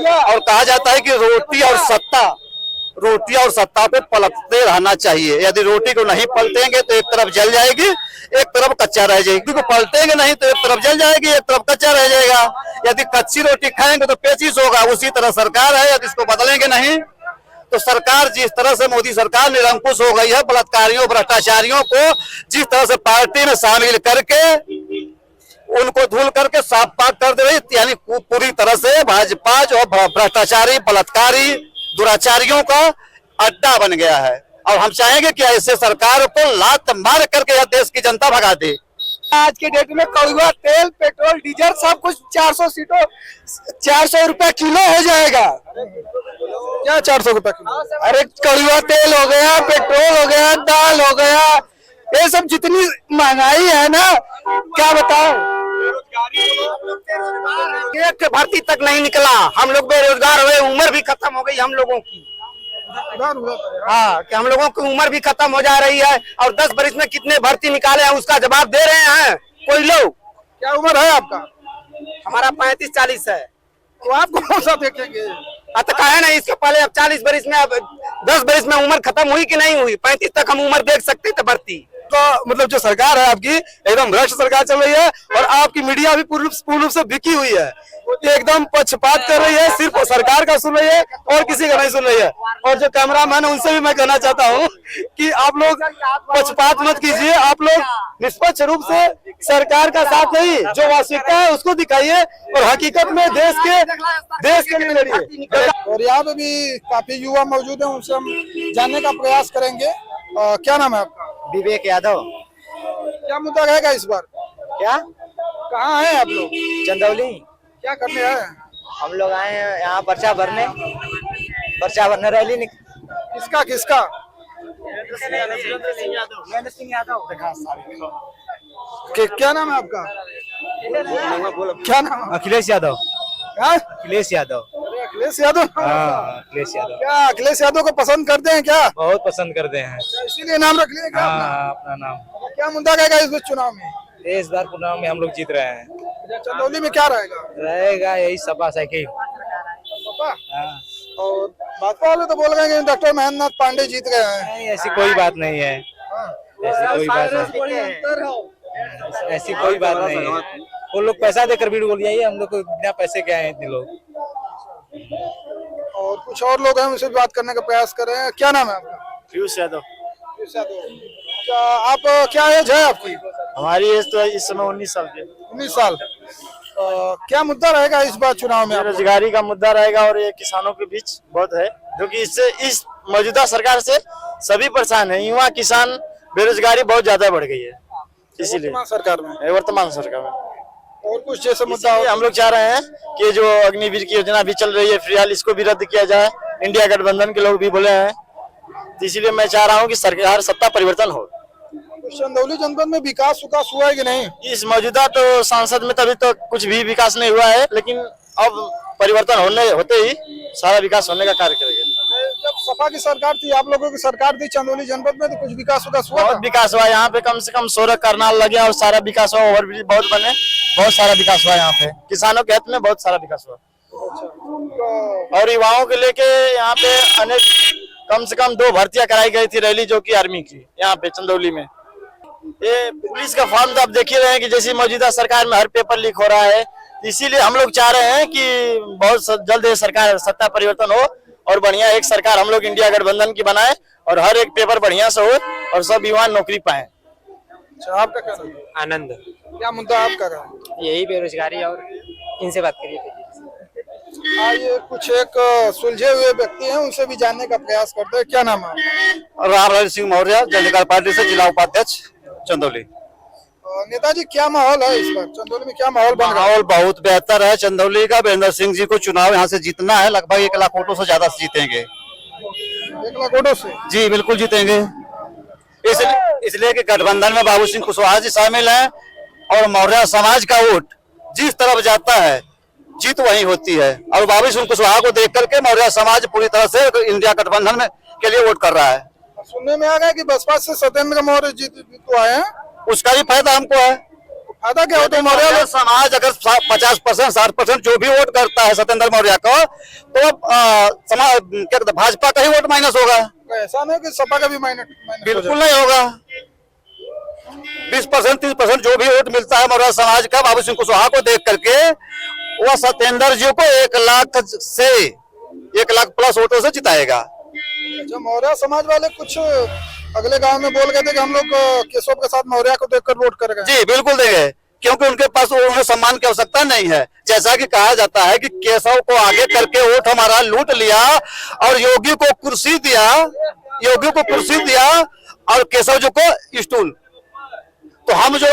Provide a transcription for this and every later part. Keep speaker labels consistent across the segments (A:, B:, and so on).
A: और कहा जाता है कि रोटी और सत्ता पे पलटते रहना चाहिए। यदि रोटी को नहीं पलटेंगे तो एक तरफ जल जाएगी, एक तरफ कच्चा रह जाएगी। क्योंकि पलटेंगे नहीं तो एक तरफ जल जाएगी, एक तरफ कच्चा रह जाएगा। यदि कच्ची रोटी खाएंगे तो पेचिश होगा। उसी तरह सरकार है, यदि इसको बदलेंगे नहीं तो सरकार जिस तरह से मोदी सरकार निरंकुश हो गई है, बलात्कारियों भ्रष्टाचारियों को जिस तरह से पार्टी में शामिल करके उनको धूल करके साफ पाक कर दे रही, यानी पूरी तरह से भाजपा जो भ्रष्टाचारी बलात्कारी दुराचारियों का अड्डा बन गया है। और हम चाहेंगे कि ऐसे सरकार को लात मार करके यह देश की जनता भगा दे।
B: आज के डेट में कड़ुआ तेल, पेट्रोल, डीजल सब कुछ 400 रुपए किलो हो जाएगा।
C: क्या 400 रुपए किलो?
B: अरे कड़ुआ तेल हो गया, पेट्रोल हो गया, दाल हो गया, ये सब जितनी महंगाई है ना, क्या बताओ। एक भर्ती तक नहीं निकला, हम लोग बेरोजगार हुए, उम्र भी खत्म हो गई हम लोगों की। हाँ, कि हम लोगों की उम्र भी खत्म हो जा रही है और 10 बरस में कितने भर्ती निकाले हैं उसका जवाब दे रहे हैं कोई लोग।
C: क्या उम्र है आपका?
B: हमारा 35-40 है।
C: तो आप कौन सा देखेंगे?
B: तो कहे ना, इसके पहले अब 40 बरस में, अब 10 बरस में उम्र खत्म हुई कि नहीं हुई? 35 तक हम उम्र देख सकते थे भर्ती।
C: तो मतलब जो सरकार है आपकी एकदम भ्रष्ट सरकार चल रही है और आपकी मीडिया भी पूर्ण रूप से बिकी हुई है, एकदम पक्षपात कर रही है, सिर्फ सरकार का सुन रही है और किसी का नहीं सुन रही है। और जो कैमरामैन है उनसे भी मैं कहना चाहता हूँ कि आप लोग पक्षपात मत कीजिए, आप लोग निष्पक्ष रूप से सरकार का साथ नहीं, जो वास्तविकता है उसको दिखाइए और हकीकत में देश के लिए लड़िए। और यहाँ पे भी काफी युवा मौजूद है, उनसे हम जानने का प्रयास करेंगे। क्या नाम है आपका?
D: विवेक यादव।
C: क्या मुद्दा रहेगा इस बार?
D: क्या?
C: कहाँ हैं आप लोग?
D: चंदौली।
C: क्या करने आए हैं?
D: हम लोग आए हैं यहाँ पर्चा भरने रैली।
C: किसका किसका?
D: महेंद्र सिंह यादव।
C: क्या नाम है आपका? क्या नाम है?
D: अखिलेश यादव।
C: हाँ?
D: अखिलेश यादव।
C: अखिलेश यादव।
D: अखिलेश यादव।
C: क्या अखिलेश यादव को पसंद करते हैं क्या?
D: बहुत पसंद करते हैं,
C: इसीलिए नाम रख लिया क्या
D: अपना नाम।
C: क्या मुद्दा रहेगा इस चुनाव में?
D: इस बार चुनाव में हम लोग जीत रहे हैं।
C: चंदौली में क्या रहेगा?
D: यही सपा साइकिल।
C: और भाजपा वाले तो बोल रहे हैं कि डॉक्टर महेंद्र नाथ पांडे जीत गए हैं।
D: नहीं, ऐसी कोई बात नहीं है। ऐसी कोई बात नहीं है। वो लोग पैसा देकर भीड़ बोल जाइए, हम लोग को बिना पैसे के आए इतने लोग।
C: और कुछ और लोग हैं, उनसे भी बात करने का प्रयास कर रहे हैं। क्या नाम है आपका?
A: पीयूष यादव।
C: क्या आप क्या एज है आपकी?
A: हमारी एज तो इस समय 19 साल की।
C: 19 साल। क्या मुद्दा रहेगा इस बार चुनाव में?
A: बेरोजगारी का मुद्दा रहेगा और ये किसानों के बीच बहुत है, क्योंकि इससे इस मौजूदा सरकार से सभी परेशान है। युवा किसान बेरोजगारी बहुत ज्यादा बढ़ गई है, इसीलिए वर्तमान सरकार में।
C: और कुछ जैसे मुद्दा
A: हम लोग चाह रहे हैं कि जो अग्निवीर की योजना भी चल रही है फिलहाल, इसको भी रद्द किया जाए। इंडिया गठबंधन के लोग भी बोले हैं, तो इसीलिए मैं चाह रहा हूं कि सरकार सत्ता परिवर्तन हो।
C: चंदौली जनपद में विकास हुआ है कि नहीं?
A: इस मौजूदा तो सांसद में तभी तो कुछ भी विकास नहीं हुआ है, लेकिन अब परिवर्तन होते ही सारा विकास होने का कार्य करेगा।
C: जब सपा की सरकार थी, आप लोगों की सरकार थी चंदौली जनपद में, तो कुछ विकास हुआ?
A: बहुत विकास हुआ यहाँ पे, कम से कम 16 करनाल लगे और सारा विकास हुआ, ओवरब्रिज बहुत बने, बहुत सारा विकास हुआ यहाँ पे। किसानों के हित में बहुत सारा विकास हुआ। और युवाओं के लेके यहाँ पे अनेक कम से कम 2 भर्तियां कराई गई थी रैली, जो की आर्मी की यहाँ पे चंदौली में। ये पुलिस का फॉर्म तो आप देख ही रहे हैं कि जैसी मौजूदा सरकार में हर पेपर लीक हो रहा है, इसीलिए हम लोग चाह रहे हैं कि बहुत जल्द ये सरकार सत्ता परिवर्तन हो और बढ़िया एक सरकार हम लोग इंडिया गठबंधन की बनाए और हर एक पेपर बढ़िया से हो और सब युवा नौकरी पाए।
C: आपका क्या नाम है?
D: आनंद।
C: क्या मुद्दा आपका?
D: यही बेरोजगारी, और इनसे बात करिए।
C: ये कुछ एक सुलझे हुए व्यक्ति हैं, उनसे भी जानने का प्रयास करते हैं। क्या नाम है?
A: राम सिंह मौर्य, जनता पार्टी से जिला उपाध्यक्ष चंदौली।
C: नेताजी, क्या माहौल है इस बार चंदौली में? क्या माहौल बन रहा है?
A: माहौल बहुत बेहतर है चंदौली का। वीरेंद्र सिंह जी को चुनाव यहाँ से जीतना है, लगभग 1 लाख वोटों से ज्यादा जीतेंगे।
C: 1 लाख वोटों से?
A: जी बिल्कुल जीतेंगे, इसलिए कि गठबंधन में बाबू सिंह कुशवाहा जी शामिल हैं और मौर्य समाज का वोट जिस तरफ जाता है जीत वही होती है। और बाबू सिंह कुशवाहा को देख करके मौर्य समाज पूरी तरह से इंडिया गठबंधन में के लिए वोट कर रहा है।
C: सुनने में आ गया कि बसपा से सत्येंद्र मौर्य जीत आए हैं,
A: उसका भी फायदा हमको है।
C: फायदा क्या होता है मौर्य
A: मौर्य समाज अगर 50% 60% जो भी वोट करता है सत्येंद्र मौर्य को, तो समाज क्या कहते हैं, भाजपा का ही वोट माइनस होगा।
C: ऐसा नहीं कि सपा का भी माइनस
A: बिल्कुल नहीं होगा। 20% 30% जो भी वोट मिलता है मौर्य समाज का बाबू सिंह कुशवाहा को देख करके, वह सत्येंद्र जी को 1 लाख से 1 लाख प्लस वोटों से जिताएगा।
C: जो मौर्य समाज वाले कुछ अगले गांव में बोल गए थे कि हम लोग केशव के साथ मौर्य को देखकर वोट करेंगे।
A: जी बिल्कुल देंगे, क्योंकि उनके पास उन्हें सम्मान की आवश्यकता नहीं है। जैसा कि कहा जाता है कि केशव को आगे करके वोट हमारा लूट लिया और योगी को कुर्सी दिया और केशव जी को स्टूल। तो हम जो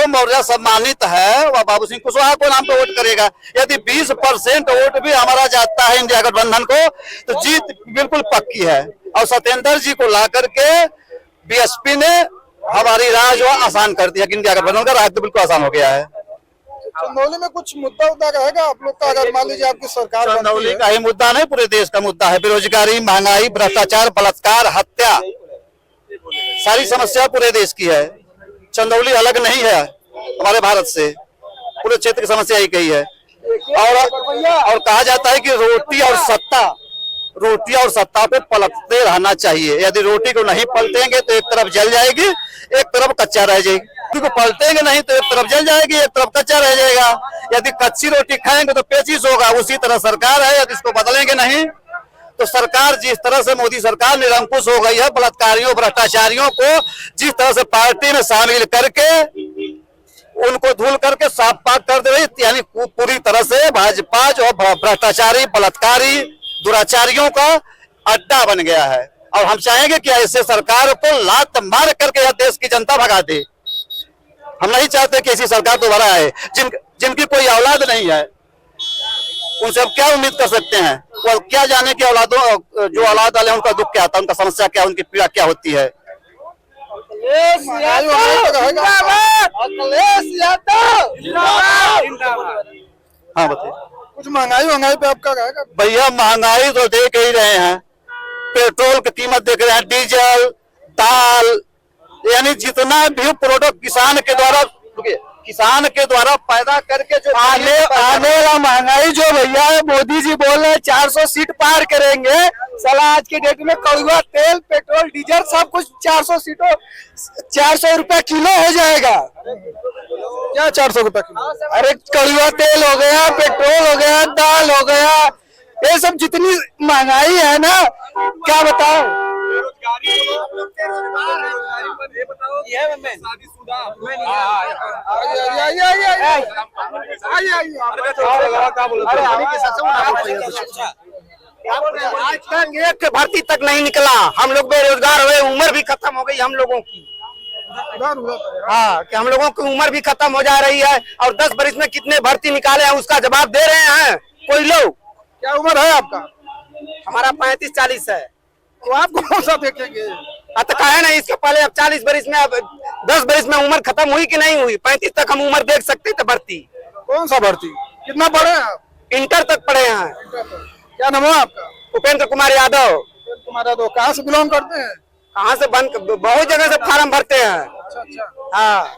A: मौर्य सम्मानित है वह बाबू सिंह कुशवाहा को नाम पे वोट करेगा। यदि 20% वोट भी हमारा जाता है इंडिया गठबंधन को, तो जीत बिल्कुल पक्की है। और सत्येंद्र जी को ला करके बीएसपी ने हमारी राह जो आसान कर दिया कि इंडिया गठबंधन का राह तो बिल्कुल आसान हो गया है।
C: चंदौली में कुछ मुद्दा रहेगा आप लोग का, अगर मान लीजिए आपकी सरकार
A: चंदौली का ही मुद्दा नहीं, पूरे देश का मुद्दा है। बेरोजगारी, महंगाई, भ्रष्टाचार, बलात्कार, हत्या, सारी समस्या पूरे देश की है। चंदौली अलग नहीं है हमारे भारत से, पूरे क्षेत्र की समस्या ही कही है। और कहा जाता है कि रोटी और सत्ता पे पलटते रहना चाहिए। यदि रोटी को नहीं पलटेंगे तो एक तरफ जल जाएगी, एक तरफ कच्चा रह जाएगी। रोटी को पलटेंगे नहीं तो एक तरफ जल जाएगी, एक तरफ कच्चा रह जाएगा। यदि कच्ची रोटी खाएंगे तो पेचिश होगा। उसी तरह सरकार है, यदि इसको बदलेंगे नहीं तो सरकार जिस तरह से मोदी सरकार निरंकुश हो गई है, बलात्कारियों भ्रष्टाचारियों को जिस तरह से पार्टी में शामिल करके उनको धूल करके साफ पाक कर दे रही, यानी पूरी तरह से भाजपा जो भ्रष्टाचारी, बलात्कारी, दुराचारियों का अड्डा बन गया है। और हम चाहेंगे कि ऐसे सरकार को लात मार करके यह देश की जनता भगा दे। हम नहीं चाहते कि ऐसी सरकार दोबारा आए। जिनकी कोई औलाद नहीं है उनसे अब क्या उम्मीद कर सकते हैं? वो क्या जाने कि औलादों जो औलाद वाले उनका दुख क्या आता है, उनका समस्या क्या, उनकी पीड़ा क्या होती है। हाँ बताइए,
C: कुछ महंगाई पे आपका रहेगा?
A: भैया महंगाई तो देख ही रहे हैं, पेट्रोल की कीमत देख रहे हैं, डीजल, दाल, यानी जितना भी प्रोडक्ट किसान के द्वारा पैदा करके जो
C: आने वाला महंगाई जो भैया है, मोदी जी बोल रहे हैं 400 सीट पार करेंगे। साला आज के डेट में कड़ुआ तेल, पेट्रोल, डीजल सब कुछ 400 रुपया किलो हो जाएगा। क्या 400 रुपया किलो? अरे कड़ुआ तेल हो गया, पेट्रोल हो गया, दाल हो गया, ये सब जितनी महंगाई है ना, क्या बताओ।
B: आज तक एक भर्ती तक नहीं निकला। हम लोग बेरोजगार हुए, उम्र भी खत्म हो गई हम लोगों की। हाँ, कि हम लोगों की उम्र भी खत्म हो जा रही है और 10 बरस में कितने भर्ती निकाले हैं उसका जवाब दे रहे हैं कोई लोग।
C: क्या उम्र है आपका?
B: हमारा 35-40 है।
C: तो आप कौन सा देखेंगे?
B: तो कहे ना, इसके पहले अब 40 बरस में, अब 10 बरस में उम्र खत्म हुई कि नहीं हुई? 35 तक हम उम्र देख सकते थे। भर्ती
C: कौन सा भर्ती? कितना पढ़े हैं आप?
B: इंटर तक पढ़े हैं।
C: क्या नाम है आपका?
B: उपेंद्र कुमार यादव।
C: कहाँ से बिलोंग करते हैं?
B: कहाँ से? बहुत जगह से फार्म भरते हैं।
C: अच्छा।
B: हाँ,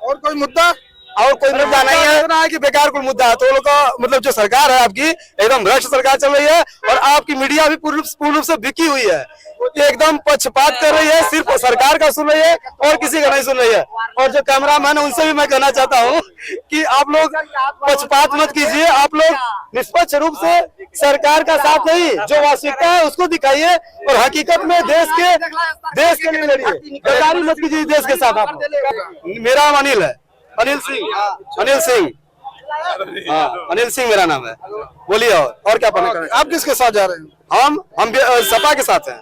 C: और कोई मुद्दा?
B: और कोई मुद्दा नहीं है
C: कि बेकार कोई मुद्दा है। तो लोग का मतलब जो सरकार है आपकी एकदम भ्रष्ट सरकार चल रही है और आपकी मीडिया भी पूर्ण रूप से बिकी हुई है। एकदम पक्षपात कर रही है, सिर्फ सरकार का सुन रही है और किसी का नहीं सुन रही है। और जो कैमरामैन है उनसे भी मैं कहना चाहता हूँ कि आप लोग पक्षपात मत कीजिए, आप लोग निष्पक्ष रूप से सरकार का साथ नहीं, जो वास्तविकता है उसको दिखाइए और हकीकत में देश के लिए लड़िए। गद्दारी मत कीजिए देश के साथ। आप मेरा नाम अनिल है, अनिल सिंह। हाँ, अनिल सिंह मेरा नाम है। बोलिए और क्या पढ़ना करें? आप किसके साथ जा रहे हैं? हम सपा के साथ हैं,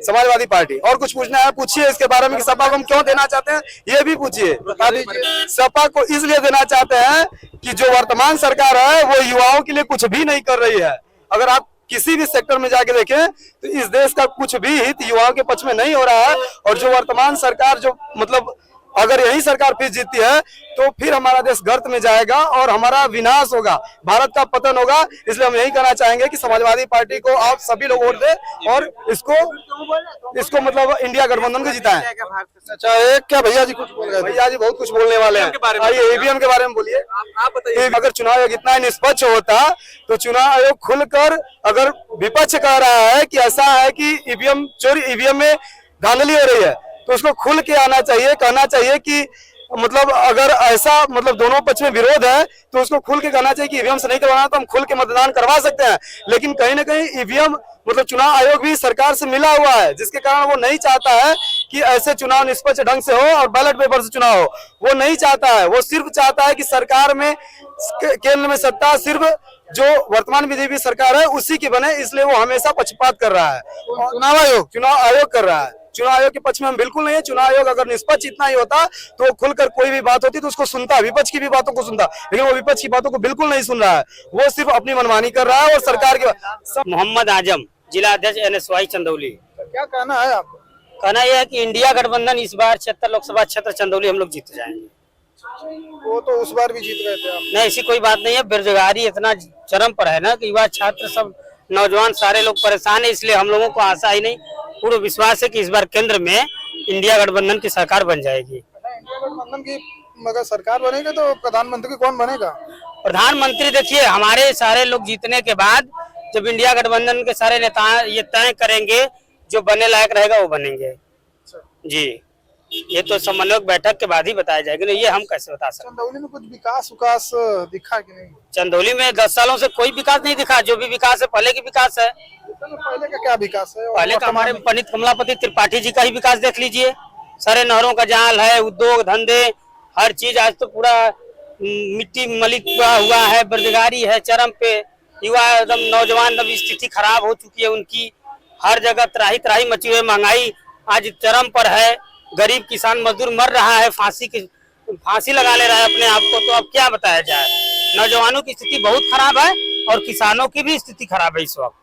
C: समाजवादी पार्टी। और कुछ पूछना है पूछिए इसके बारे में कि सपा को हम क्यों देना चाहते हैं, ये भी पूछिए। सपा को इसलिए देना चाहते हैं कि जो वर्तमान सरकार है वो युवाओं के लिए कुछ भी नहीं कर रही है। अगर आप किसी भी सेक्टर में जाके देखें तो इस देश का कुछ भी हित युवाओं के पक्ष में नहीं हो रहा है। और जो वर्तमान सरकार जो मतलब अगर यही सरकार फिर जीतती है तो फिर हमारा देश गर्त में जाएगा और हमारा विनाश होगा, भारत का पतन होगा। इसलिए हम यही कहना चाहेंगे कि समाजवादी पार्टी को आप सभी लोग वोट दें और इसको मतलब इंडिया गठबंधन को जिताएं।
A: अच्छा, एक क्या भैया जी कुछ बोल रहे थे?
C: भैया जी बहुत कुछ बोलने वाले हैं। आइए ईवीएम के बारे में बोलिए।
D: आप बताइए।
C: अगर चुनाव आयोग इतना निष्पक्ष होता तो चुनाव आयोग खुलकर, अगर विपक्ष कह रहा है कि ऐसा है कि ईवीएम चोरी, ईवीएम में धांधली हो रही है, तो उसको खुल के आना चाहिए, कहना चाहिए कि मतलब अगर ऐसा मतलब दोनों पक्ष में विरोध है तो उसको खुल के कहना चाहिए कि ईवीएम से नहीं करवाना तो हम खुल के मतदान करवा सकते हैं। लेकिन कहीं ना कहीं ईवीएम मतलब चुनाव आयोग भी सरकार से मिला हुआ है, जिसके कारण वो नहीं चाहता है कि ऐसे चुनाव निष्पक्ष ढंग से हो और बैलेट पेपर से चुनाव हो। वो नहीं चाहता है, वो सिर्फ चाहता है कि सरकार में केंद्र में सत्ता सिर्फ जो वर्तमान बीजेपी सरकार है उसी की बने, इसलिए वो हमेशा पक्षपात कर रहा है। चुनाव आयोग कर रहा है। चुनाव आयोग के पक्ष में हम बिल्कुल नहीं है। चुनाव आयोग अगर निष्पक्ष इतना ही होता तो खुलकर कोई भी बात होती तो उसको सुनता, विपक्ष की भी बातों को सुनता, लेकिन वो विपक्ष की बातों को बिल्कुल नहीं सुन रहा है। वो सिर्फ अपनी मनमानी कर रहा है और सरकार के।
E: मोहम्मद आजम, जिला अध्यक्ष NSY चंदौली।
F: क्या कहना है आपको?
E: कहना यह है कि इंडिया गठबंधन इस बार 76 लोकसभा क्षेत्र चंदौली हम लोग जीत जाएंगे।
F: वो तो उस बार भी जीत गए थे आप।
E: नहीं, ऐसी कोई बात नहीं है। बेरोजगारी इतना चरम पर है ना कि युवा छात्र सब नौजवान सारे लोग परेशान है, इसलिए हम लोगों को आशा ही नहीं, पूरा विश्वास है कि इस बार केंद्र में इंडिया गठबंधन की सरकार बन जाएगी।
F: इंडिया गठबंधन की अगर सरकार बनेगी तो प्रधानमंत्री कौन बनेगा?
E: प्रधानमंत्री देखिए, हमारे सारे लोग जीतने के बाद जब इंडिया गठबंधन के सारे नेता ये तय करेंगे जो बनने लायक रहेगा वो बनेंगे जी। ये तो समन्वय बैठक के बाद ही बताया जाएगा, नहीं ये हम कैसे बता सकते।
F: चंदौली में कुछ विकास दिखा कि नहीं?
E: चंदौली में 10 सालों से कोई विकास नहीं दिखा। जो भी विकास है पहले की विकास है।
F: पहले का क्या विकास है?
E: पहले का हमारे पंडित कमलापति त्रिपाठी जी का ही विकास देख लीजिए। सारे नहरों का जाल है, उद्योग धंधे हर चीज। आज तो पूरा मिट्टी मलिक हुआ है, बेरोजगारी है चरम पे, युवा एकदम नौजवान एकदम स्थिति खराब हो चुकी है उनकी। हर जगह त्राही त्राही मची हुई, महंगाई आज चरम पर है। गरीब किसान मजदूर मर रहा है, फांसी लगा ले रहा है अपने आप को। तो अब क्या बताया जाए। नौजवानों की स्थिति बहुत खराब है और किसानों की भी स्थिति खराब है इस वक्त।